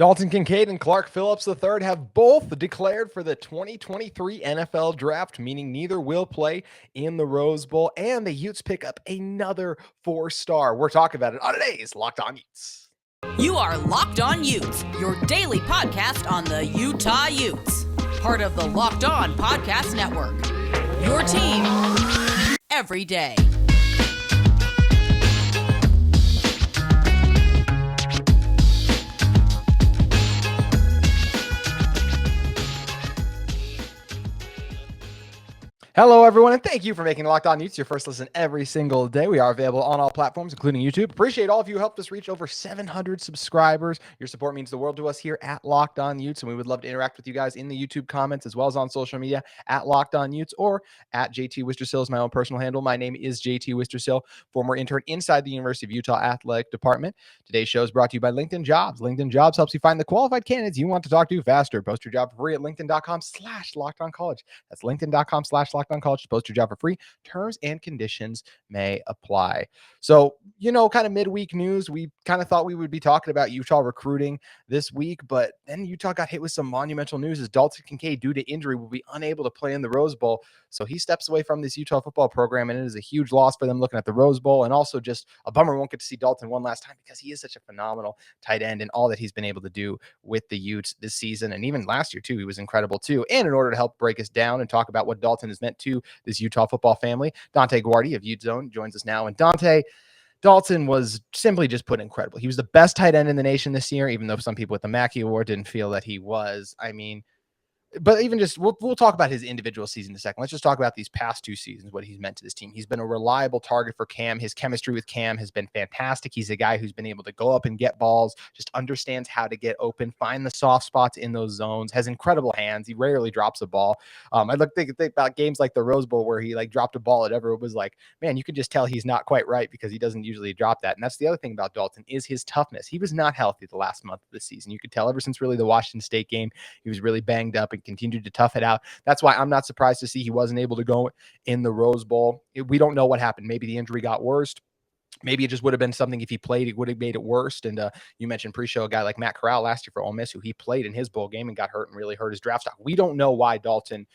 Dalton Kincaid and Clark Phillips III have both declared for the 2023 NFL Draft, meaning neither will play in the Rose Bowl, and the Utes pick up another 4-star. We're talking about it on today's Locked On Utes. You are Locked On Utes, your daily podcast on the Utah Utes. Part of the Locked On Podcast Network. Your team every day. Hello, everyone, and thank you for making Locked On Utes your first listen every single day. We are available on all platforms, including YouTube. Appreciate all of you who helped us reach over 700 subscribers. Your support means the world to us here at Locked On Utes, and we would love to interact with you guys in the YouTube comments as well as on social media at Locked On Utes or at JT Wistrcill is my own personal handle. My name is JT Wistrcill, former intern inside the University of Utah Athletic Department. Today's show is brought to you by LinkedIn Jobs. LinkedIn Jobs helps you find the qualified candidates you want to talk to faster. Post your job for free at linkedin.com/LockedOnCollege. That's linkedin.com/LockedOnCollege to post your job for free. Terms and conditions may apply. So, kind of midweek news. We kind of thought we would be talking about Utah recruiting this week, but then Utah got hit with some monumental news as Dalton Kincaid, due to injury, will be unable to play in the Rose Bowl. So he steps away from this Utah football program, and it is a huge loss for them looking at the Rose Bowl, and also just a bummer we won't get to see Dalton one last time because he is such a phenomenal tight end and all that he's been able to do with the Utes this season. And even last year too, he was incredible too. And in order to help break us down and talk about what Dalton has meant to this Utah football family, Dante Guardi of UteZone joins us now. And Dalton was simply just put incredible. He was the best tight end in the nation this year, even though some people with the Mackey Award didn't feel that he was. But even just, we'll talk about his individual season in a second. Let's just talk about these past two seasons, what he's meant to this team. He's been a reliable target for Cam. His chemistry with Cam has been fantastic. He's a guy who's been able to go up and get balls, just understands how to get open, find the soft spots in those zones, has incredible hands. He rarely drops a ball. I think about games like the Rose Bowl where he dropped a ball at Everett, was like, man, you can just tell he's not quite right because he doesn't usually drop that. And that's the other thing about Dalton is his toughness. He was not healthy the last month of the season. You could tell ever since really the Washington State game, he was really banged up and continued to tough it out. That's why I'm not surprised to see he wasn't able to go in the Rose Bowl. We don't know what happened. Maybe the injury got worse. Maybe it just would have been something if he played, it would have made it worse. And you mentioned pre-show a guy like Matt Corral last year for Ole Miss, who he played in his bowl game and got hurt and really hurt his draft stock. We don't know why Dalton,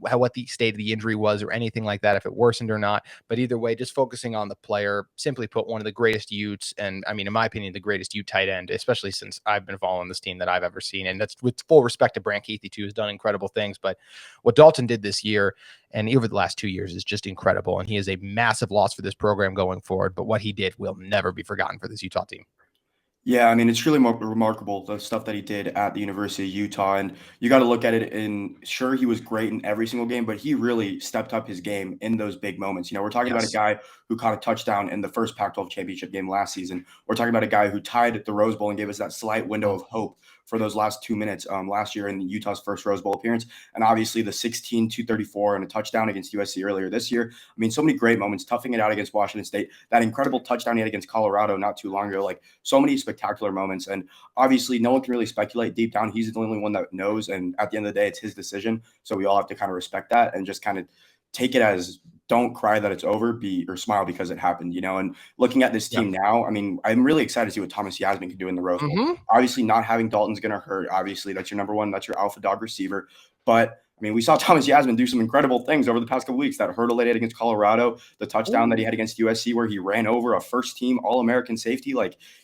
what the state of the injury was or anything like that, if it worsened or not. But either way, just focusing on the player, simply put, one of the greatest Utes, and in my opinion, the greatest Ute tight end, especially since I've been following this team, that I've ever seen. And that's with full respect to Brant Keithy too, who's done incredible things. But what Dalton did this year and over the last 2 years is just incredible. And he is a massive loss for this program going forward. But what he did will never be forgotten for this Utah team. Yeah, it's truly remarkable, the stuff that he did at the University of Utah. And you got to look at it sure, he was great in every single game, but he really stepped up his game in those big moments. We're talking about a guy who caught a touchdown in the first Pac-12 championship game last season. We're talking about a guy who tied at the Rose Bowl and gave us that slight window of hope for those last 2 minutes last year in Utah's first Rose Bowl appearance. And obviously the 16-234 and a touchdown against USC earlier this year. So many great moments, toughing it out against Washington State, that incredible touchdown he had against Colorado not too long ago, so many spectacular moments. And obviously no one can really speculate. Deep down, he's the only one that knows. And at the end of the day, it's his decision. So we all have to kind of respect that and just kind of take it as, don't cry that it's over, or smile because it happened, And looking at this team now, I'm really excited to see what Thomas Yasmin can do in the Rose Bowl. Obviously, not having Dalton's going to hurt. Obviously, that's your number one, that's your alpha dog receiver. But we saw Thomas Yasmin do some incredible things over the past couple weeks. That hurdle that he had against Colorado, the touchdown that he had against USC where he ran over a first-team All-American safety.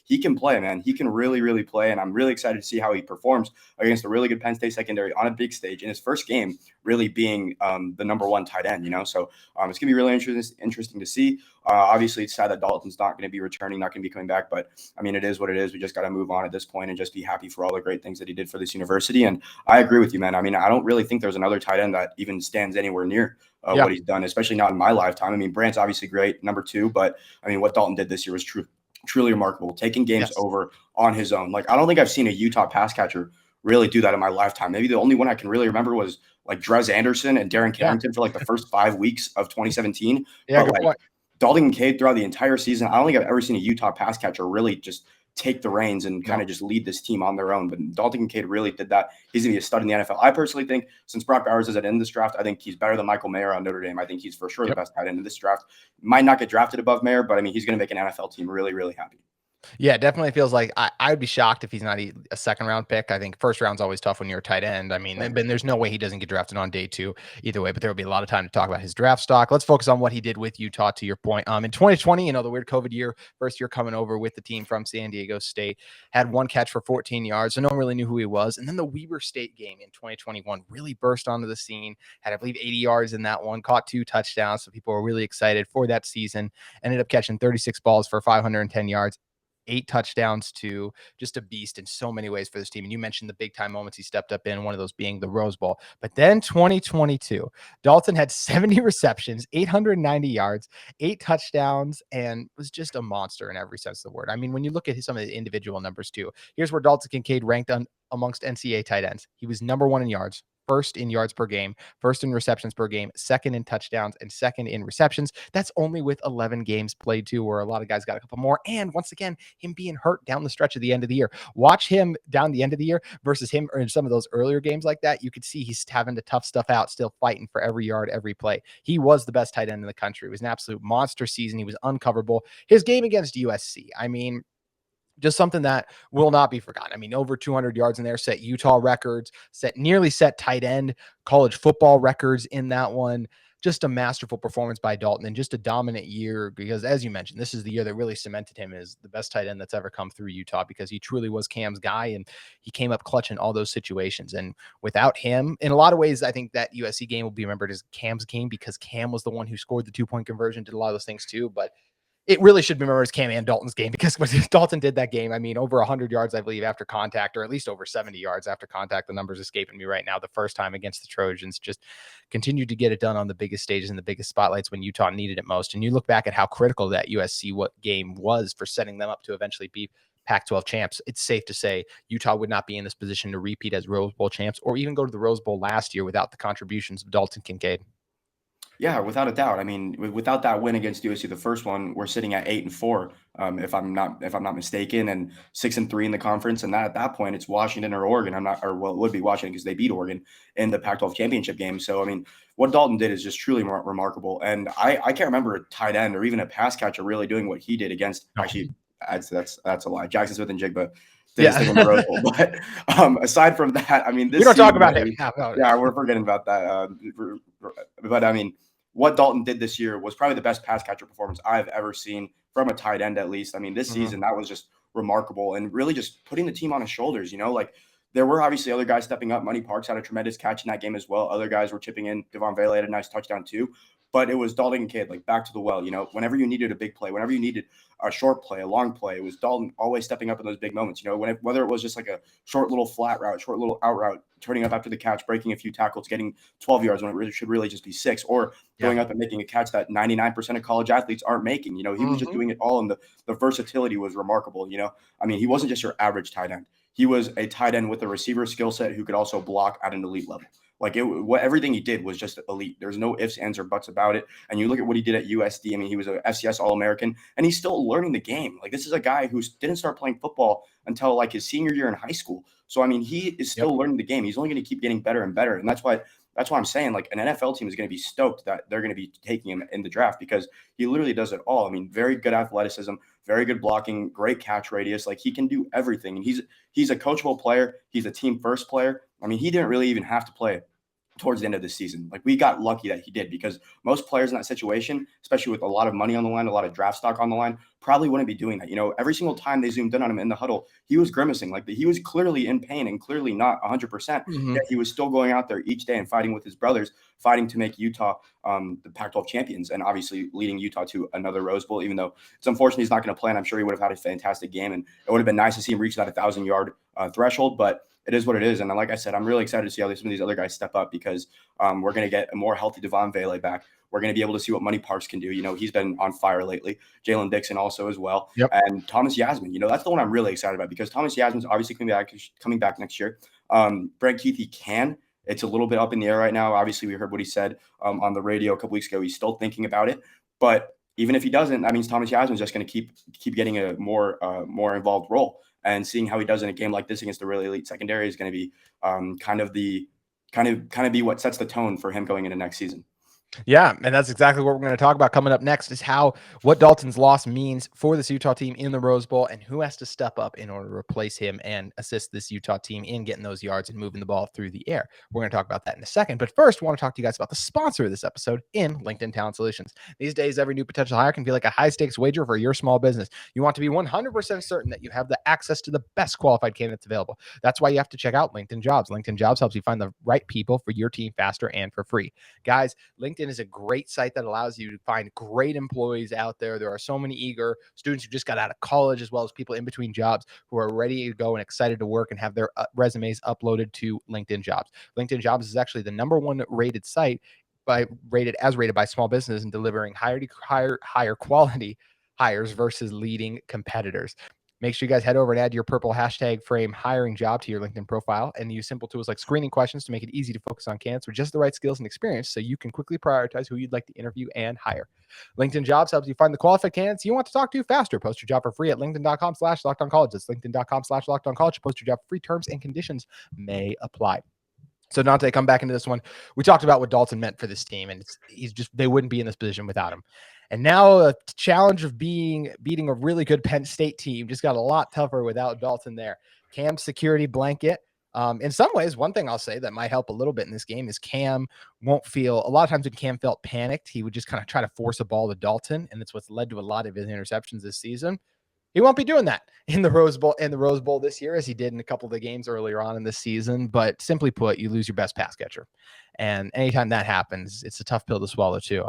He can play, man. He can really, really play, and I'm really excited to see how he performs against a really good Penn State secondary on a big stage in his first game, really being the number one tight end, So it's going to be really interesting to see. Obviously, it's sad that Dalton's not going to be returning, not going to be coming back, but it is what it is. We just got to move on at this point and just be happy for all the great things that he did for this university. And I agree with you, man. I don't really think there's another tight end that even stands anywhere near what he's done, especially not in my lifetime. Brant's obviously great, number two, but what Dalton did this year was truly remarkable, taking games over on his own. I don't think I've seen a Utah pass catcher really do that in my lifetime. Maybe the only one I can really remember was Drez Anderson and Darren Carrington for the first 5 weeks of 2017. Yeah, but Dalton Kincaid throughout the entire season, I don't think I've ever seen a Utah pass catcher really just take the reins and kind of just lead this team on their own. But Dalton Kincaid really did that. He's going to be a stud in the NFL. I personally think, since Brock Bowers is at the end of this draft, I think he's better than Michael Mayer on Notre Dame. I think he's for sure the best tight end in this draft. Might not get drafted above Mayer, but he's going to make an NFL team really, really happy. Yeah, it definitely feels like I would be shocked if he's not a second round pick. I think first round's always tough when you're a tight end. I mean, Right. there's no way he doesn't get drafted on day 2 either way, but there will be a lot of time to talk about his draft stock. Let's focus on what he did with Utah, to your point. In 2020, the weird COVID year, first year coming over with the team from San Diego State, had one catch for 14 yards, so no one really knew who he was. And then the Weber State game in 2021 really burst onto the scene, had, I believe, 80 yards in that one, caught 2 touchdowns, so people were really excited for that season. Ended up catching 36 balls for 510 yards. 8 touchdowns, to just a beast in so many ways for this team. And you mentioned the big time moments he stepped up in, one of those being the Rose Bowl. But then 2022, Dalton had 70 receptions, 890 yards, 8 touchdowns, and was just a monster in every sense of the word. I mean, when you look at some of the individual numbers too, here's where Dalton Kincaid ranked amongst NCAA tight ends. He was number 1 in yards, first in yards per game, first in receptions per game, second in touchdowns, and second in receptions. That's only with 11 games played too, where a lot of guys got a couple more. And once again, him being hurt down the stretch of the end of the year. Watch him down the end of the year versus him in some of those earlier games like that. You could see he's having to tough stuff out, still fighting for every yard, every play. He was the best tight end in the country. It was an absolute monster season. He was uncoverable. His game against USC, I mean, just something that will not be forgotten. I mean, over 200 yards in there, set Utah records, nearly set tight end college football records in that one. Just a masterful performance by Dalton, and just a dominant year, because as you mentioned, this is the year that really cemented him as the best tight end that's ever come through Utah, because he truly was Cam's guy, and he came up clutch in all those situations. And without him, in a lot of ways, I think that USC game will be remembered as Cam's game, because Cam was the one who scored the 2-point conversion, did a lot of those things too. But it really should be remembered as Cam and Dalton's game, because when Dalton did that game, I mean, over 100 yards, I believe, after contact, or at least over 70 yards after contact. The numbers escaping me right now. The first time against the Trojans, just continued to get it done on the biggest stages and the biggest spotlights when Utah needed it most. And you look back at how critical that USC game was for setting them up to eventually be Pac-12 champs. It's safe to say Utah would not be in this position to repeat as Rose Bowl champs, or even go to the Rose Bowl last year, without the contributions of Dalton Kincaid. Yeah, without a doubt. I mean, without that win against USC, the first one, we're sitting at 8-4, if I'm not mistaken, and 6-3 in the conference. And that, at that point, it's Washington or Oregon. It would be Washington, because they beat Oregon in the Pac-12 championship game. So, I mean, what Dalton did is just truly remarkable. And I can't remember a tight end or even a pass catcher really doing what he did against. Actually, that's a lie. Jackson Smith and Jigba. Yeah. In the Rose Bowl. But aside from that, I mean, we don't talk about him. Yeah, we're forgetting about that. But I mean, what Dalton did this year was probably the best pass catcher performance I've ever seen from a tight end, at least. I mean, this season, that was just remarkable, and really just putting the team on his shoulders. Like, there were obviously other guys stepping up. Money Parks had a tremendous catch in that game as well. Other guys were chipping in. Devon Vele had a nice touchdown too. But it was Dalton Kincaid, like, back to the well. Whenever you needed a big play, whenever you needed a short play, a long play, it was Dalton always stepping up in those big moments. Whether it was just like a short little flat route, short little out route, turning up after the catch, breaking a few tackles, getting 12 yards when it should really just be 6, or going up and making a catch that 99% of college athletes aren't making. He was just doing it all, and the versatility was remarkable. I mean, he wasn't just your average tight end. He was a tight end with a receiver skill set who could also block at an elite level. Like, everything he did was just elite. There's no ifs, ands, or buts about it. And you look at what he did at USD. I mean, he was a FCS All-American, and he's still learning the game. Like, this is a guy who didn't start playing football until like his senior year in high school. So, I mean, he is still learning the game. He's only going to keep getting better and better. And that's why I'm saying, like, an NFL team is going to be stoked that they're going to be taking him in the draft, because he literally does it all. I mean, very good athleticism, very good blocking, great catch radius. Like, he can do everything. And he's a coachable player. He's a team first player. I mean, he didn't really even have to play towards the end of the season. Like, we got lucky that he did, because most players in that situation, especially with a lot of money on the line, a lot of draft stock on the line, probably wouldn't be doing that. Every single time they zoomed in on him in the huddle, he was grimacing. Like, he was clearly in pain and clearly not 100%. Yet he was still going out there each day and fighting with his brothers, fighting to make Utah the Pac-12 champions, and obviously leading Utah to another Rose Bowl, even though it's unfortunate he's not going to play. And I'm sure he would have had a fantastic game, and it would have been nice to see him reach that 1,000-yard threshold. But it is what it is. And like I said, I'm really excited to see how some of these other guys step up, because we're going to get a more healthy Devon Vele back. We're going to be able to see what Money Parks can do. He's been on fire lately. Jalen Dixon also as well. Yep. And Thomas Yasmin, that's the one I'm really excited about, because Thomas Yasmin's obviously coming back next year. Brent Keith, he can. It's a little bit up in the air right now. Obviously, we heard what he said on the radio a couple weeks ago. He's still thinking about it. But even if he doesn't, that means Thomas Yasmin's just going to keep getting a more involved role. And seeing how he does in a game like this against the really elite secondary is going to be kind of be what sets the tone for him going into next season. Yeah, and that's exactly what we're going to talk about coming up next is what Dalton's loss means for this Utah team in the Rose Bowl and who has to step up in order to replace him and assist this Utah team in getting those yards and moving the ball through the air. We're going to talk about that in a second. But first, I want to talk to you guys about the sponsor of this episode in LinkedIn Talent Solutions. These days, every new potential hire can be like a high-stakes wager for your small business. You want to be 100% certain that you have the access to the best qualified candidates available. That's why you have to check out LinkedIn Jobs. LinkedIn Jobs helps you find the right people for your team faster and for free. Guys, LinkedIn is a great site that allows you to find great employees out there. There are so many eager students who just got out of college, as well as people in between jobs who are ready to go and excited to work and have their resumes uploaded to LinkedIn Jobs. LinkedIn Jobs is actually the #1 rated site rated by small business and delivering higher quality hires versus leading competitors. Make sure you guys head over and add your purple hashtag frame hiring job to your LinkedIn profile and use simple tools like screening questions to make it easy to focus on candidates with just the right skills and experience so you can quickly prioritize who you'd like to interview and hire. LinkedIn Jobs helps you find the qualified candidates you want to talk to faster. Post your job for free at linkedin.com/lockedoncollege. That's linkedin.com/lockedoncollege. Post your job for free. Terms and conditions may apply. So Dante, come back into this one. We talked about what Dalton meant for this team, and they wouldn't be in this position without him. And now the challenge of beating a really good Penn State team just got a lot tougher without Dalton there. Cam's security blanket. In some ways, one thing I'll say that might help a little bit in this game is Cam won't feel, a lot of times when Cam felt panicked, he would just kind of try to force a ball to Dalton, and that's what's led to a lot of his interceptions this season. He won't be doing that in the Rose Bowl this year, as he did in a couple of the games earlier on in the season. But simply put, you lose your best pass catcher. And anytime that happens, it's a tough pill to swallow too.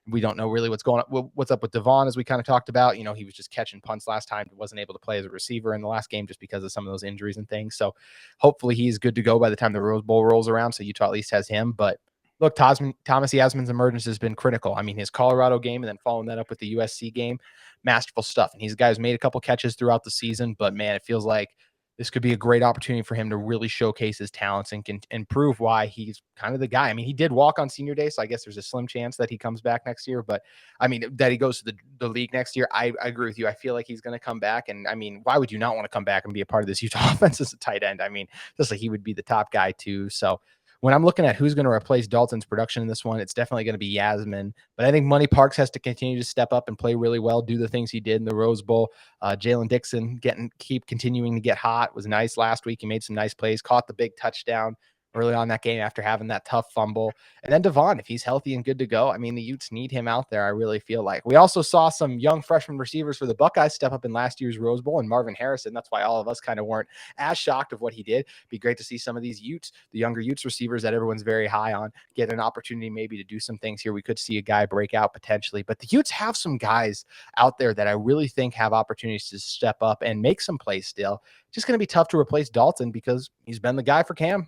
We don't know really what's up with Devon, as we kind of talked about. You know, he was just catching punts last time. He wasn't able to play as a receiver in the last game just because of some of those injuries and things. So hopefully he's good to go by the time the Rose Bowl rolls around. So Utah at least has him. But look, Thomas Yasmin's emergence has been critical. I mean, his Colorado game and then following that up with the USC game, masterful stuff. And he's a guy who's made a couple catches throughout the season, but man, it feels like this could be a great opportunity for him to really showcase his talents and prove why he's kind of the guy. I mean, he did walk on senior day, so I guess there's a slim chance that he comes back next year, but I mean, that he goes to the league next year. I agree with you. I feel like he's going to come back. And I mean, why would you not want to come back and be a part of this Utah offense as a tight end? I mean, just like he would be the top guy too. So when I'm looking at who's going to replace Dalton's production in this one, it's definitely going to be Yasmin. But I think Money Parks has to continue to step up and play really well, do the things he did in the Rose Bowl. Jalen Dixon keep continuing to get hot. Was nice last week. He made some nice plays, caught the big touchdown early on that game after having that tough fumble. And then Devon, if he's healthy and good to go, I mean, the Utes need him out there, I really feel like. We also saw some young freshman receivers for the Buckeyes step up in last year's Rose Bowl, and Marvin Harrison. That's why all of us kind of weren't as shocked of what he did. Be great to see some of these Utes, the younger Utes receivers that everyone's very high on, get an opportunity maybe to do some things here. We could see a guy break out potentially, but the Utes have some guys out there that I really think have opportunities to step up and make some plays still. Just going to be tough to replace Dalton because he's been the guy for Cam.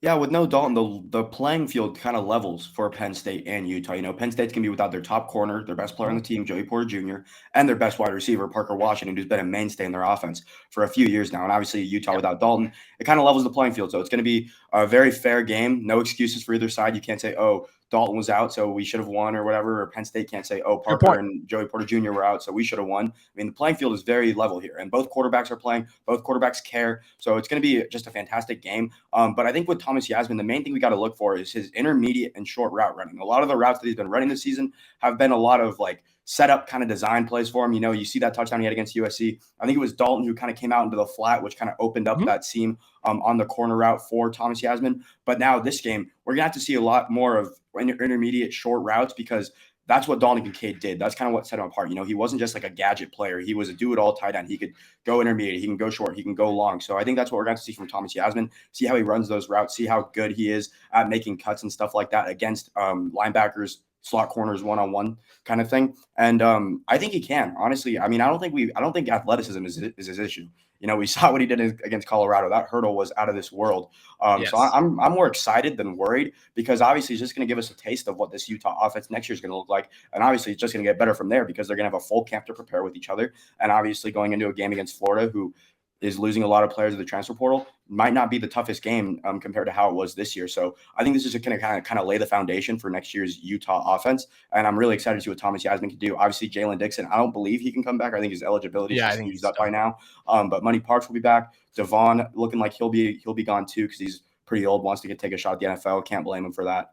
Yeah, with no Dalton, the playing field kind of levels for Penn State and Utah. You know, Penn State's going to be without their top corner, their best player on the team, Joey Porter Jr., and their best wide receiver, Parker Washington, who's been a mainstay in their offense for a few years now. And obviously, Utah without Dalton, it kind of levels the playing field. So it's going to be a very fair game. No excuses for either side. You can't say, oh, Dalton was out, so we should have won or whatever. Or Penn State can't say, oh, Parker and Joey Porter Jr. were out, so we should have won. I mean, the playing field is very level here, and both quarterbacks are playing. Both quarterbacks care. So it's going to be just a fantastic game. But I think with Thomas Yasmin, the main thing we got to look for is his intermediate and short route running. A lot of the routes that he's been running this season have been a lot of like setup kind of design plays for him. You know, you see that touchdown he had against USC. I think it was Dalton who kind of came out into the flat, which kind of opened up that seam on the corner route for Thomas Yasmin. But now this game, we're going to have to see a lot more of intermediate short routes because that's what Dalton Kincaid did. That's kind of what set him apart. You know, he wasn't just like a gadget player. He was a do-it-all tight end. He could go intermediate. He can go short. He can go long. So I think that's what we're going to see from Thomas Yasmin, see how he runs those routes, see how good he is at making cuts and stuff like that against linebackers, slot corners, one-on-one kind of thing. And I think he can, honestly. I mean, I don't think athleticism is his issue. You know, we saw what he did against Colorado. That hurdle was out of this world. Yes. So I'm more excited than worried because obviously it's just going to give us a taste of what this Utah offense next year is going to look like. And obviously it's just going to get better from there because they're going to have a full camp to prepare with each other. And obviously going into a game against Florida, who is losing a lot of players to the transfer portal, might not be the toughest game compared to how it was this year. So I think this is going to kind of lay the foundation for next year's Utah offense. And I'm really excited to see what Thomas Yasmin can do. Obviously, Jalen Dixon, I don't believe he can come back. I think his eligibility is used up by now. But Money Parks will be back. Devon looking like he'll be gone too because he's pretty old, wants to take a shot at the NFL. Can't blame him for that.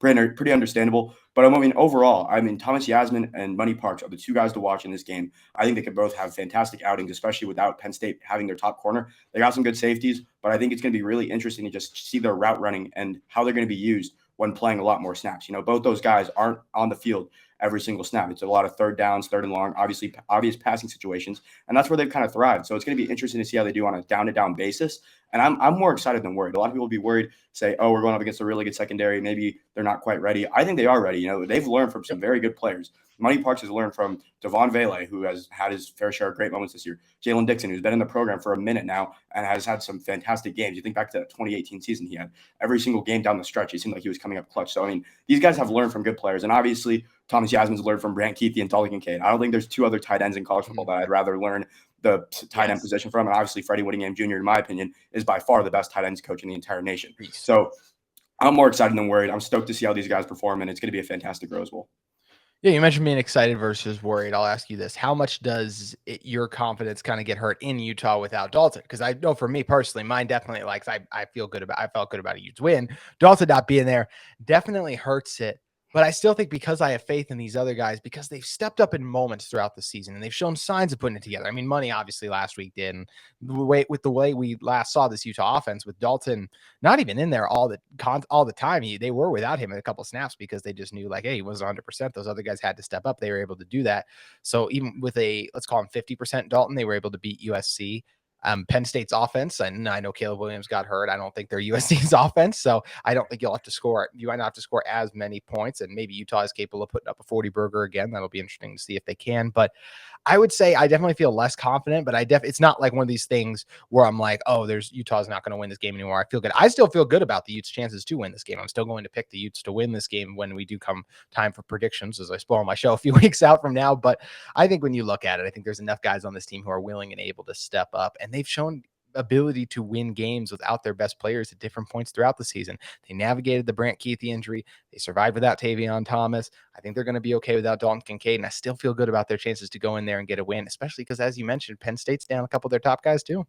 pretty understandable. But I mean, overall, I mean, Thomas Yasmin and Money Parks are the two guys to watch in this game. I think they could both have fantastic outings, especially without Penn State having their top corner. They got some good safeties, but I think it's going to be really interesting to just see their route running and how they're going to be used when playing a lot more snaps. Both those guys aren't on the field every single snap. It's a lot of third downs, third and long, obvious passing situations, and that's where they've kind of thrived. So it's going to be interesting to see how they do on a down-to-down basis. And I'm more excited than worried. A lot of people will be worried, say, oh, we're going up against a really good secondary. Maybe they're not quite ready. I think they are ready. They've learned from some very good players. Money Parks has learned from Devon Vele, who has had his fair share of great moments this year. Jalen Dixon, who's been in the program for a minute now and has had some fantastic games. You think back to that 2018 season, he had every single game down the stretch. It seemed like he was coming up clutch. So, I mean, these guys have learned from good players. And obviously, Thomas Yasmin's learned from Brant Keithy and Dalton Kincaid. I don't think there's two other tight ends in college football that I'd rather learn the tight end position from. And obviously, Freddie Whittingham Jr., in my opinion, is by far the best tight ends coach in the entire nation. So I'm more excited than worried. I'm stoked to see how these guys perform, and it's going to be a fantastic Rose Bowl. Yeah, you mentioned being excited versus worried. I'll ask you this. How much does your confidence kind of get hurt in Utah without Dalton? Because I know for me personally, mine definitely, like, I felt good about a Utes win. Dalton not being there definitely hurts it. But I still think because I have faith in these other guys, because they've stepped up in moments throughout the season and they've shown signs of putting it together. I mean, Money obviously last week did. And the way we last saw this Utah offense with Dalton not even in there all the time, they were without him in a couple snaps because they just knew, like, hey, he wasn't 100%. Those other guys had to step up. They were able to do that. So even with let's call him 50% Dalton, they were able to beat USC. Penn State's offense, and I know Caleb Williams got hurt. I don't think they're USC's offense, so I don't think you might not have to score as many points, and maybe Utah is capable of putting up a 40 burger again. That'll be interesting to see if they can. But I would say I definitely feel less confident, but it's not like one of these things where I'm like, oh, Utah's not going to win this game anymore. I feel good. I still feel good about the Utes' chances to win this game. I'm still going to pick the Utes to win this game when we do come time for predictions, as I spoil my show a few weeks out from now. But I think when you look at it, I think there's enough guys on this team who are willing and able to step up, and they've shown ability to win games without their best players at different points throughout the season. They navigated the Brant Keithy injury. They survived without Tavion Thomas. I think they're going to be okay without Dalton Kincaid, and I still feel good about their chances to go in there and get a win, especially because, as you mentioned, Penn State's down a couple of their top guys too.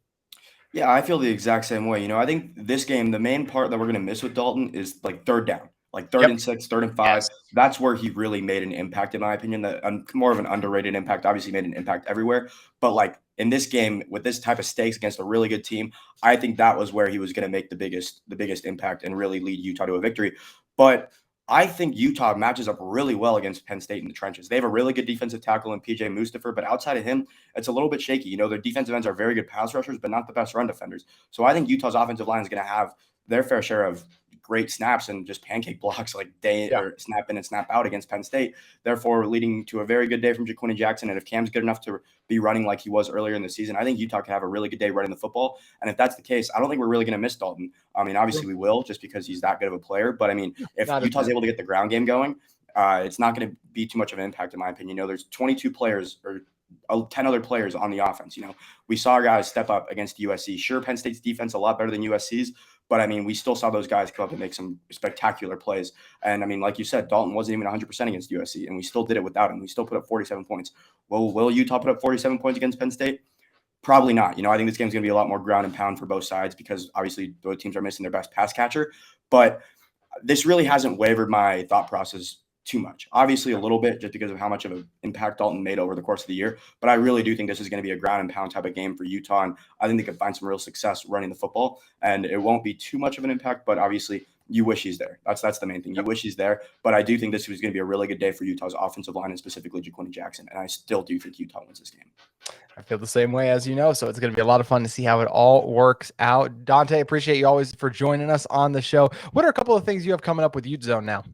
Yeah, I feel the exact same way. I think this game, the main part that we're going to miss with Dalton is like third down, like third and 6, third and 5. Yes. That's where he really made an impact, in my opinion. More of an underrated impact. Obviously, made an impact everywhere, but like in this game with this type of stakes against a really good team, I think that was where he was going to make the biggest impact and really lead Utah to a victory. But I think Utah matches up really well against Penn State in the trenches. They have a really good defensive tackle in PJ Mustipher, but outside of him, it's a little bit shaky. Their defensive ends are very good pass rushers, but not the best run defenders. So I think Utah's offensive line is going to have their fair share of great snaps and just pancake blocks like or snap in and snap out against Penn State, therefore leading to a very good day from Jaquini Jackson. And if Cam's good enough to be running like he was earlier in the season, I think Utah can have a really good day running the football. And if that's the case, I don't think we're really going to miss Dalton. I mean, obviously we will, just because he's that good of a player. But I mean, if Utah's able to get the ground game going, it's not going to be too much of an impact, in my opinion. There's 22 players or 10 other players on the offense. We saw our guys step up against USC. Sure, Penn State's defense a lot better than USC's, but I mean, we still saw those guys come up and make some spectacular plays. And I mean, like you said, Dalton wasn't even 100% against USC, and we still did it without him. We still put up 47 points. Will Utah put up 47 points against Penn State? Probably not. I think this game's going to be a lot more ground and pound for both sides because obviously both teams are missing their best pass catcher. But this really hasn't wavered my thought process too much. Obviously a little bit just because of how much of an impact Dalton made over the course of the year. But I really do think this is going to be a ground and pound type of game for Utah. And I think they could find some real success running the football. And it won't be too much of an impact, but obviously you wish he's there. That's the main thing. You wish he's there. But I do think this was going to be a really good day for Utah's offensive line and specifically Jaquini Jackson. And I still do think Utah wins this game. I feel the same way, as you know, so it's going to be a lot of fun to see how it all works out. Dante, appreciate you always for joining us on the show. What are a couple of things you have coming up with UteZone now?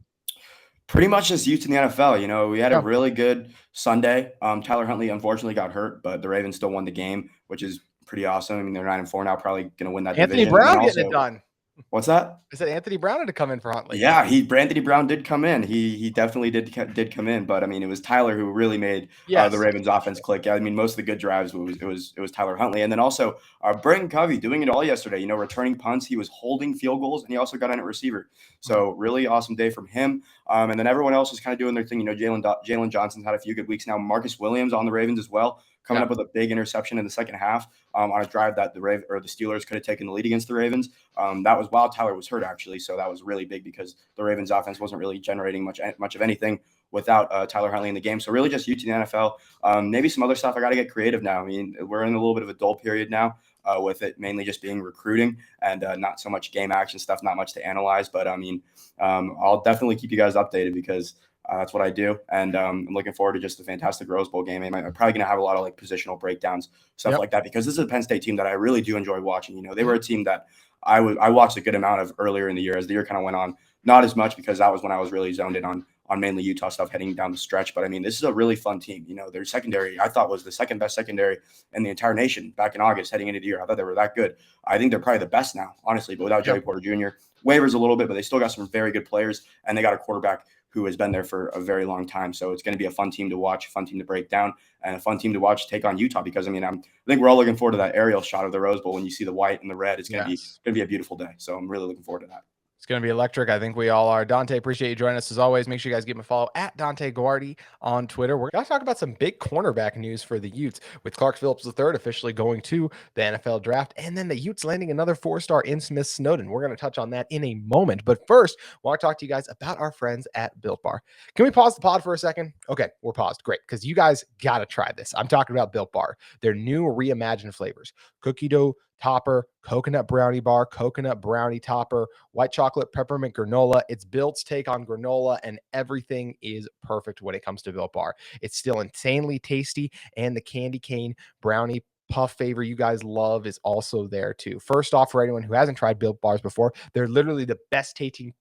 Pretty much just Utes in the NFL. We had a really good Sunday. Tyler Huntley unfortunately got hurt, but the Ravens still won the game, which is pretty awesome. I mean, they're 9-4 now, probably going to win that Anthony division. Brown getting it done. What's that? I said Anthony Brown had to come in for Huntley. Yeah, Anthony Brown did come in. He definitely did come in, but I mean, it was Tyler who really made the Ravens offense click. I mean, most of the good drives it was Tyler Huntley, and then also Brayton Covey doing it all yesterday. Returning punts, he was holding field goals, and he also got in at receiver. So really awesome day from him. And then everyone else was kind of doing their thing. Jalen Johnson's had a few good weeks now. Marcus Williams on the Ravens as well. coming up with a big interception in the second half on a drive that the Steelers could have taken the lead against the Ravens. That was while Tyler was hurt, actually. So that was really big because the Ravens offense wasn't really generating much of anything without Tyler Huntley in the game. So really just UT in the NFL. Maybe some other stuff. I got to get creative now. I mean, we're in a little bit of a dull period now with it mainly just being recruiting and not so much game action stuff, not much to analyze. But I mean, I'll definitely keep you guys updated because that's what I do. And I'm looking forward to just a fantastic Rose Bowl game. I'm probably going to have a lot of like positional breakdowns, stuff like that, because this is a Penn State team that I really do enjoy watching. You know, they were a team that I watched a good amount of earlier in the year as the year kind of went on. Not as much because that was when I was really zoned in on mainly Utah stuff heading down the stretch. But I mean, this is a really fun team. You know, their secondary, I thought, was the second best secondary in the entire nation back in August heading into the year. I thought they were that good. I think they're probably the best now, honestly, but without Joey Porter Jr. Waivers a little bit, but they still got some very good players, and they got a quarterback who has been there for a very long time. So it's going to be a fun team to watch, a fun team to break down, and a fun team to watch take on Utah because, I mean, I think we're all looking forward to that aerial shot of the Rose Bowl when you see the white and the red. It's going to be a beautiful day. So I'm really looking forward to that. It's going to be electric. I think we all are. Dante, appreciate you joining us as always. Make sure you guys give him a follow at Dante Guardi on Twitter. We're going to talk about some big cornerback news for the Utes with Clark Phillips III officially going to the NFL draft, and then the Utes landing another 4-star in Smith Snowden. We're going to touch on that in a moment. But first, I want to talk to you guys about our friends at Built Bar. Can we pause the pod for a second? Okay, we're paused. Great, because you guys got to try this. I'm talking about Built Bar. Their new reimagined flavors. Cookie dough topper, coconut brownie bar, coconut brownie topper, white chocolate peppermint granola. It's Built's take on granola, and everything is perfect when it comes to Built Bar. It's still insanely tasty, and the candy cane brownie puff flavor you guys love is also there too. First off, for anyone who hasn't tried Built Bars before, they're literally the best tasting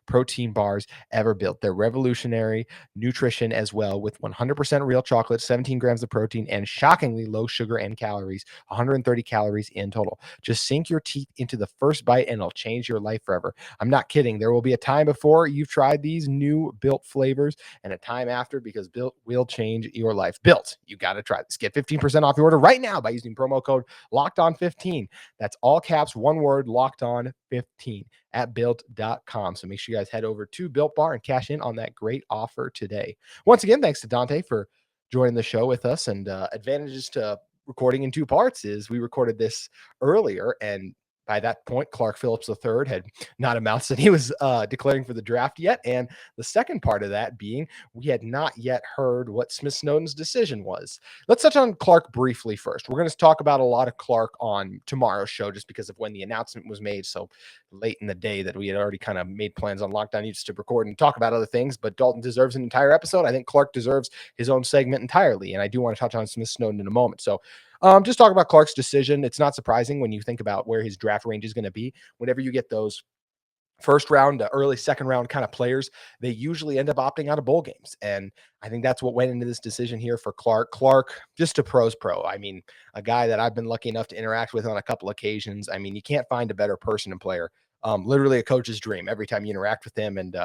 protein bars ever built. They're revolutionary nutrition as well, with 100% real chocolate, 17 grams of protein, and shockingly low sugar and calories, 130 calories in total. Just sink your teeth into the first bite and it'll change your life forever. I'm not kidding. There will be a time before you've tried these new Built flavors and a time after, because Built will change your life. Built, you got to try this. Get 15% off your order right now by using promo code LOCKEDON15. That's all caps, one word, LOCKEDON15 at built.com. So make sure you guys head over to Built Bar and cash in on that great offer today. Once again, thanks to Dante for joining the show with us. And advantages to recording in two parts is we recorded this earlier, and by that point, Clark Phillips III had not announced that he was declaring for the draft yet. And the second part of that being we had not yet heard what Smith Snowden's decision was. Let's touch on Clark briefly first. We're going to talk about a lot of Clark on tomorrow's show just because of when the announcement was made so late in the day that we had already kind of made plans on Locked On Utes to record and talk about other things. But Dalton deserves an entire episode. I think Clark deserves his own segment entirely. And I do want to touch on Smith Snowden in a moment. So just talk about Clark's decision. It's not surprising when you think about where his draft range is going to be. Whenever you get those first round to early second round kind of players, they usually end up opting out of bowl games. And I think that's what went into this decision here for Clark. Clark, just a pro's pro. I mean, a guy that I've been lucky enough to interact with on a couple occasions. I mean, you can't find a better person and player. Literally a coach's dream every time you interact with him. And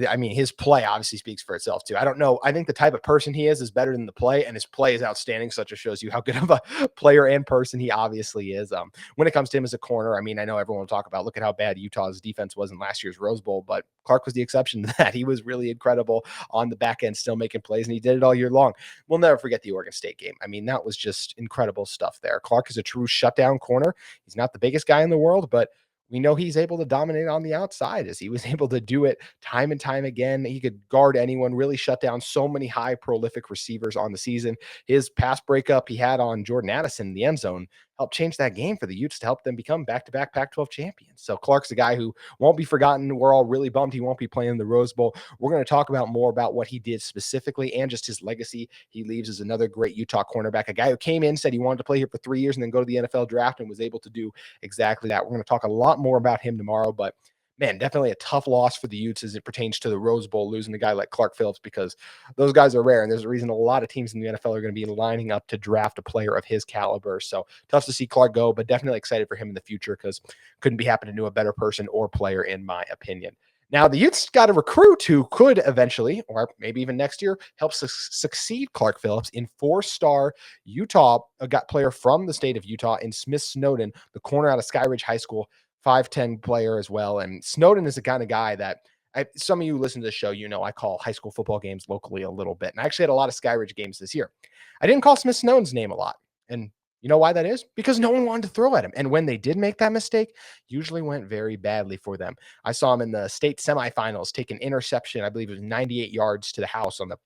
I mean, his play obviously speaks for itself too. I don't know. I think the type of person he is better than the play, and his play is outstanding. So it just shows you how good of a player and person he obviously is. When it comes to him as a corner, I mean, I know everyone will talk about, look at how bad Utah's defense was in last year's Rose Bowl, but Clark was the exception to that. He was really incredible on the back end, still making plays, and he did it all year long. We'll never forget the Oregon State game. I mean, that was just incredible stuff there. Clark is a true shutdown corner. He's not the biggest guy in the world, but we know he's able to dominate on the outside, as he was able to do it time and time again. He could guard anyone, really shut down so many high prolific receivers on the season. His pass breakup he had on Jordan Addison in the end zone helped change that game for the Utes to help them become back-to-back Pac-12 champions. So Clark's a guy who won't be forgotten. We're all really bummed he won't be playing in the Rose Bowl. We're going to talk about more about what he did specifically and just his legacy he leaves as another great Utah cornerback, a guy who came in, said he wanted to play here for 3 years and then go to the NFL draft, and was able to do exactly that. We're going to talk a lot more about him tomorrow, but man, definitely a tough loss for the Utes as it pertains to the Rose Bowl, losing a guy like Clark Phillips, because those guys are rare. And there's a reason a lot of teams in the NFL are going to be lining up to draft a player of his caliber. So tough to see Clark go, but definitely excited for him in the future, because couldn't be happening to a better person or player, in my opinion. Now, the Utes got a recruit who could eventually, or maybe even next year, help succeed Clark Phillips in 4-star Utah player from the state of Utah in Smith Snowden, the corner out of Skyridge High School, 5'10" player as well. And Snowden is the kind of guy that Some of you listen to the show, I call high school football games locally a little bit. And I actually had a lot of Skyridge games this year. I didn't call Smith Snowden's name a lot. And you know why that is? Because no one wanted to throw at him. And when they did make that mistake, usually went very badly for them. I saw him in the state semifinals take an interception. I believe it was 98 yards to the house on the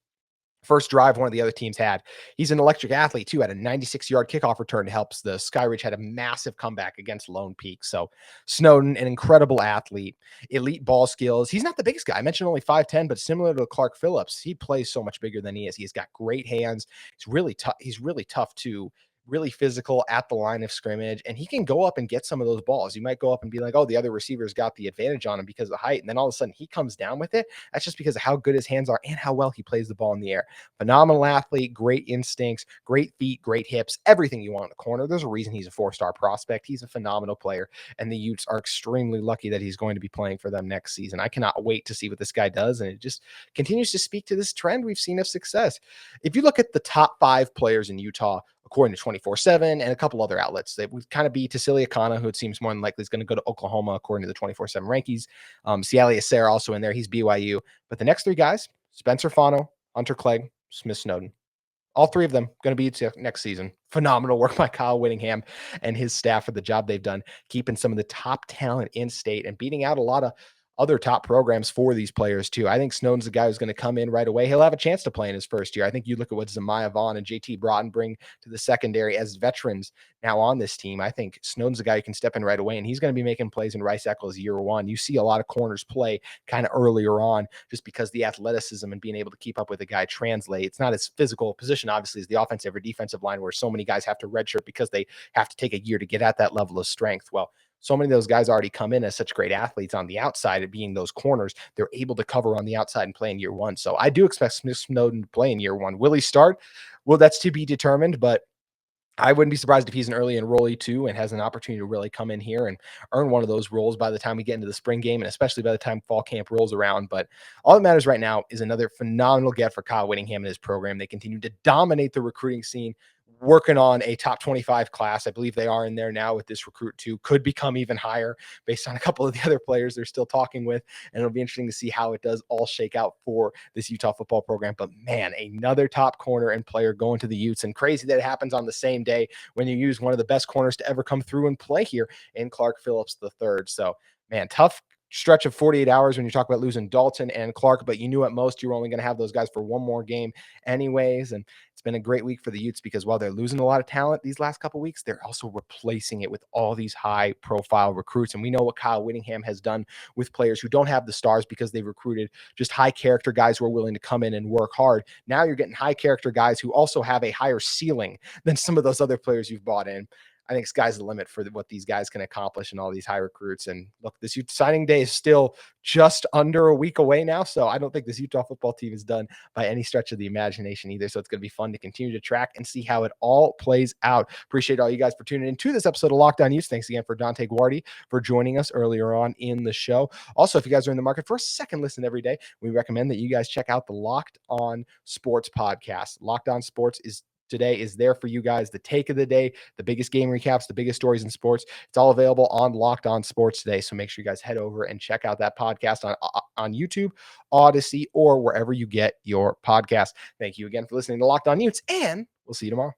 first drive one of the other teams had. He's an electric athlete too, had a 96-yard kickoff return to helps the Skyridge had a massive comeback against Lone Peak. So Snowden, an incredible athlete, elite ball skills. He's not the biggest guy. I mentioned only 5'10", but similar to Clark Phillips, he plays so much bigger than he is. He's got great hands. He's really tough. He's really tough too. Really physical at the line of scrimmage, and he can go up and get some of those balls. You might go up and be like, oh, the other receivers got the advantage on him because of the height. And then all of a sudden he comes down with it. That's just because of how good his hands are and how well he plays the ball in the air. Phenomenal athlete, great instincts, great feet, great hips, everything you want in the corner. There's a reason he's a 4-star prospect. He's a phenomenal player, and the Utes are extremely lucky that he's going to be playing for them next season. I cannot wait to see what this guy does, and it just continues to speak to this trend we've seen of success. If you look at the top 5 players in Utah, according to 24/7 and a couple other outlets, that would kind of be Tassili Akana, who it seems more than likely is going to go to Oklahoma, according to the 24/7 rankings. Siali Acer also in there. He's BYU. But the next 3 guys, Spencer Fano, Hunter Clegg, Smith Snowden. All 3 of them going to be next season. Phenomenal work by Kyle Whittingham and his staff for the job they've done, keeping some of the top talent in state and beating out a lot of other top programs for these players too. I think Snowden's the guy who's going to come in right away. He'll have a chance to play in his first year. I think you look at what Zamiah Vaughn and JT Broughton bring to the secondary as veterans now on this team. I think Snowden's the guy who can step in right away, and he's going to be making plays in Rice Eccles year 1. You see a lot of corners play kind of earlier on just because the athleticism and being able to keep up with a guy translate. It's not as physical position, obviously, as the offensive or defensive line, where so many guys have to redshirt because they have to take a year to get at that level of strength. Well, so many of those guys already come in as such great athletes on the outside of being those corners. They're able to cover on the outside and play in year 1. So I do expect Smith Snowden to play in year 1. Will he start? Well, that's to be determined, but I wouldn't be surprised if he's an early enrollee too and has an opportunity to really come in here and earn one of those roles by the time we get into the spring game, and especially by the time fall camp rolls around. But all that matters right now is another phenomenal get for Kyle Whittingham and his program. They continue to dominate the recruiting scene, working on a top 25 class. I believe they are in there now with this recruit too. Could become even higher based on a couple of the other players they're still talking with. And it'll be interesting to see how it does all shake out for this Utah football program. But man, another top corner and player going to the Utes, and crazy that it happens on the same day when you use one of the best corners to ever come through and play here in Clark Phillips III. So man, tough stretch of 48 hours when you talk about losing Dalton and Clark, but you knew at most you were only going to have those guys for one more game anyways. And it's been a great week for the Utes because while they're losing a lot of talent these last couple of weeks, they're also replacing it with all these high profile recruits. And we know what Kyle Whittingham has done with players who don't have the stars because they've recruited just high character guys who are willing to come in and work hard. Now you're getting high character guys who also have a higher ceiling than some of those other players you've bought in. I think sky's the limit for what these guys can accomplish and all these high recruits. And look, this signing day is still just under a week away now. So I don't think this Utah football team is done by any stretch of the imagination either. So it's going to be fun to continue to track and see how it all plays out. Appreciate all you guys for tuning in to this episode of Locked On Utes. Thanks again for Dante Guardi for joining us earlier on in the show. Also, if you guys are in the market for a second listen every day, we recommend that you guys check out the Locked On Sports podcast. Locked On Sports today is there for you guys. The take of the day, the biggest game recaps, the biggest stories in sports. It's all available on Locked On Sports today. So make sure you guys head over and check out that podcast on YouTube, Odyssey, or wherever you get your podcast. Thank you again for listening to Locked On Utes, and we'll see you tomorrow.